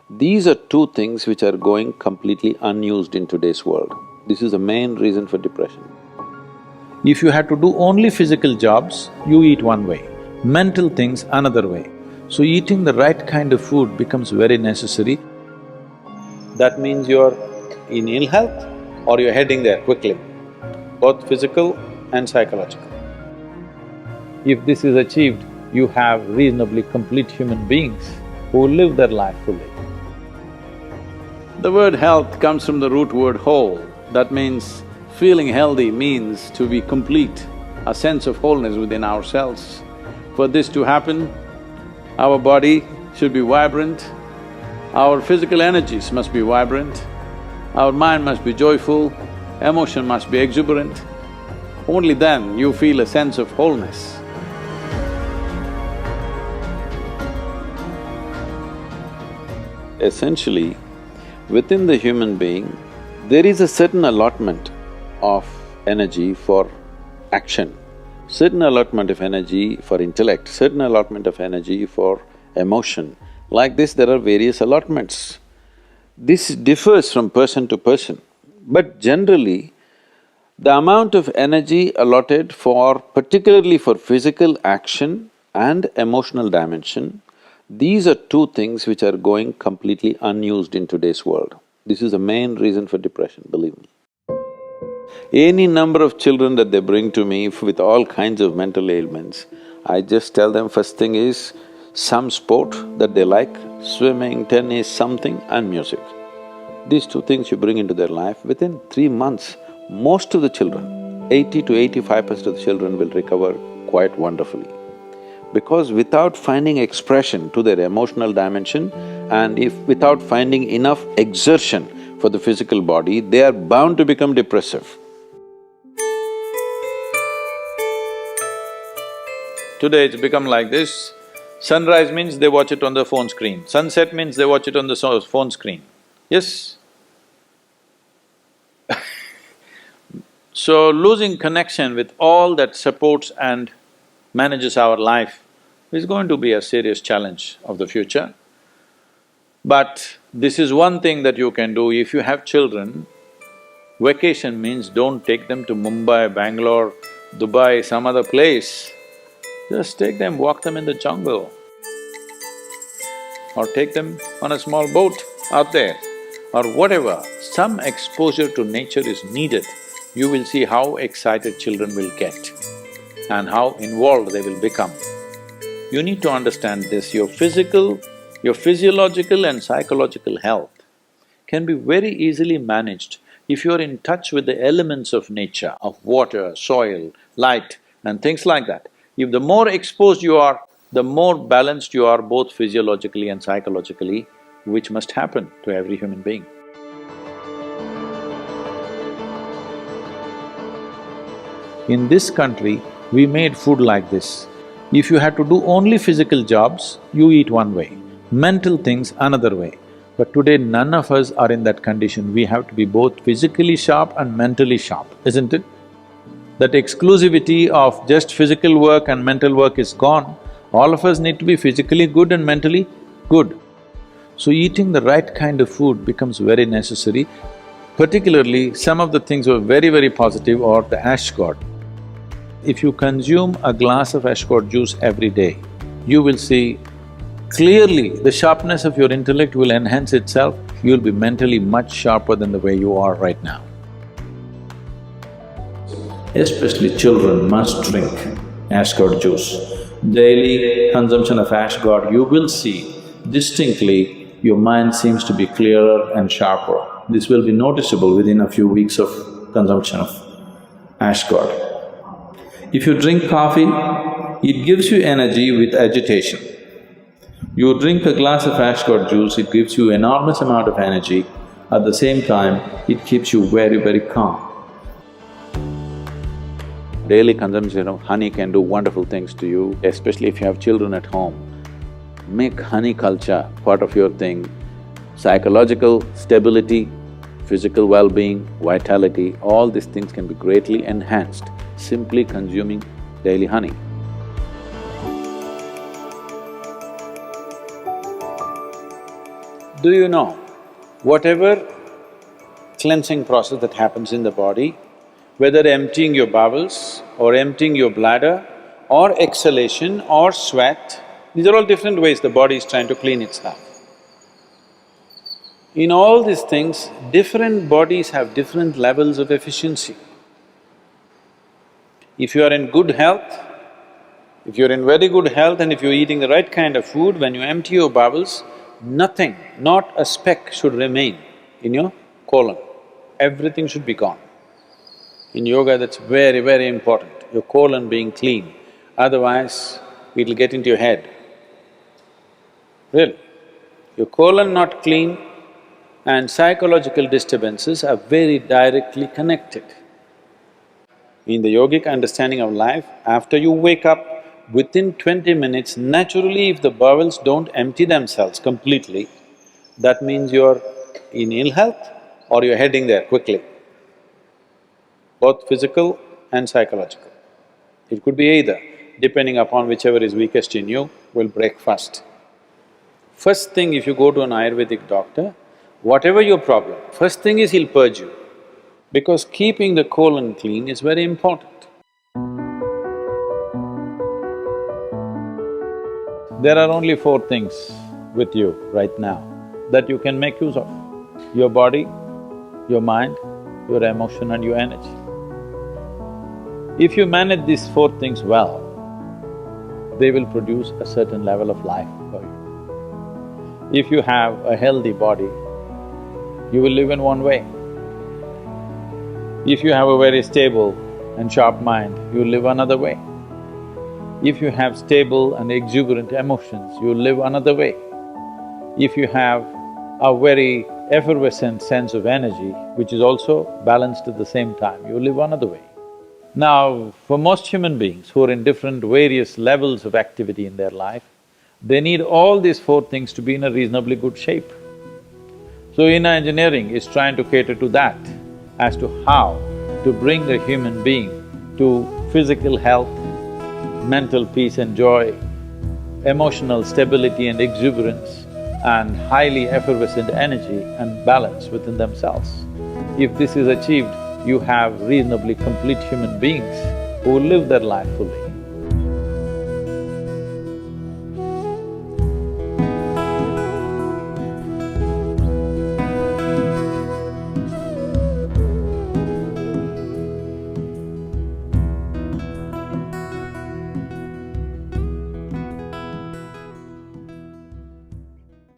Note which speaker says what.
Speaker 1: These are two things which are going completely unused in today's world. This is the main reason for depression.
Speaker 2: If you had to do only physical jobs, you eat one way, mental things another way. So eating the right kind of food becomes very necessary.
Speaker 1: That means you're in ill health or you're heading there quickly, both physical and psychological.
Speaker 2: If this is achieved, you have reasonably complete human beings who live their life fully.
Speaker 1: The word health comes from the root word whole. That means feeling healthy means to be complete, a sense of wholeness within ourselves. For this to happen, our body should be vibrant, our physical energies must be vibrant, our mind must be joyful, emotion must be exuberant. Only then you feel a sense of wholeness. Essentially, within the human being, there is a certain allotment of energy for action, certain allotment of energy for intellect, certain allotment of energy for emotion. Like this, there are various allotments. This differs from person to person, but generally, the amount of energy allotted for… particularly for physical action and emotional dimension, these are two things which are going completely unused in today's world. This is the main reason for depression, believe me. Any number of children that they bring to me with all kinds of mental ailments, I just tell them first thing is some sport that they like, swimming, tennis, something, and music. These two things you bring into their life, within 3 months, most of the children, 80 to 85% of the children will recover quite wonderfully. Because without finding expression to their emotional dimension and if without finding enough exertion for the physical body, they are bound to become depressive. Today it's become like this, sunrise means they watch it on the phone screen, sunset means they watch it on the phone screen. Yes? So losing connection with all that supports and manages our life is going to be a serious challenge of the future. But this is one thing that you can do. If you have children, vacation means don't take them to Mumbai, Bangalore, Dubai, some other place. Just take them, walk them in the jungle. Or take them on a small boat out there, or whatever. Some exposure to nature is needed. You will see how excited children will get and how involved they will become. You need to understand this, your physiological and psychological health can be very easily managed if you're in touch with the elements of nature, of water, soil, light and things like that. If the more exposed you are, the more balanced you are both physiologically and psychologically, which must happen to every human being.
Speaker 2: In this country, we made food like this. If you had to do only physical jobs, you eat one way, mental things another way. But today none of us are in that condition, we have to be both physically sharp and mentally sharp, isn't it? That exclusivity of just physical work and mental work is gone. All of us need to be physically good and mentally good. So eating the right kind of food becomes very necessary. Particularly, some of the things were very positive are the ash god. If you consume a glass of ash god juice every day, you will see clearly the sharpness of your intellect will enhance itself, you'll be mentally much sharper than the way you are right now. Especially children must drink ash god juice. Daily consumption of ash god, you will see distinctly your mind seems to be clearer and sharper. This will be noticeable within a few weeks of consumption of ash god. If you drink coffee, it gives you energy with agitation. You drink a glass of ash god juice, it gives you enormous amount of energy. At the same time, it keeps you very calm.
Speaker 1: Daily consumption of honey can do wonderful things to you, especially if you have children at home. Make honey culture part of your thing. Psychological stability, physical well-being, vitality, all these things can be greatly enhanced simply consuming daily honey.
Speaker 2: Do you know, whatever cleansing process that happens in the body, whether emptying your bowels or emptying your bladder or exhalation or sweat, these are all different ways the body is trying to clean itself. In all these things, different bodies have different levels of efficiency. If you are in good health, if you're in very good health and if you're eating the right kind of food, when you empty your bowels, nothing, not a speck should remain in your colon. Everything should be gone. In yoga, that's very, very important, your colon being clean, otherwise it'll get into your head. Really. Your colon not clean and psychological disturbances are very directly connected. In the yogic understanding of life, after you wake up, within 20 minutes, naturally if the bowels don't empty themselves completely, that means you're in ill health or you're heading there quickly, both physical and psychological. It could be either, depending upon whichever is weakest in you, will break first. First thing, if you go to an Ayurvedic doctor, whatever your problem, first thing is he'll purge you, because keeping the colon clean is very important. There are only four things with you right now that you can make use of: your body, your mind, your emotion and your energy. If you manage these four things well, they will produce a certain level of life for you. If you have a healthy body, you will live in one way. If you have a very stable and sharp mind, you will live another way. If you have stable and exuberant emotions, you will live another way. If you have a very effervescent sense of energy, which is also balanced at the same time, you will live another way. Now, for most human beings who are in different various levels of activity in their life, they need all these four things to be in a reasonably good shape. So inner engineering is trying to cater to that, as to how to bring a human being to physical health, mental peace and joy, emotional stability and exuberance, and highly effervescent energy and balance within themselves. If this is achieved, you have reasonably complete human beings who will live their life fully.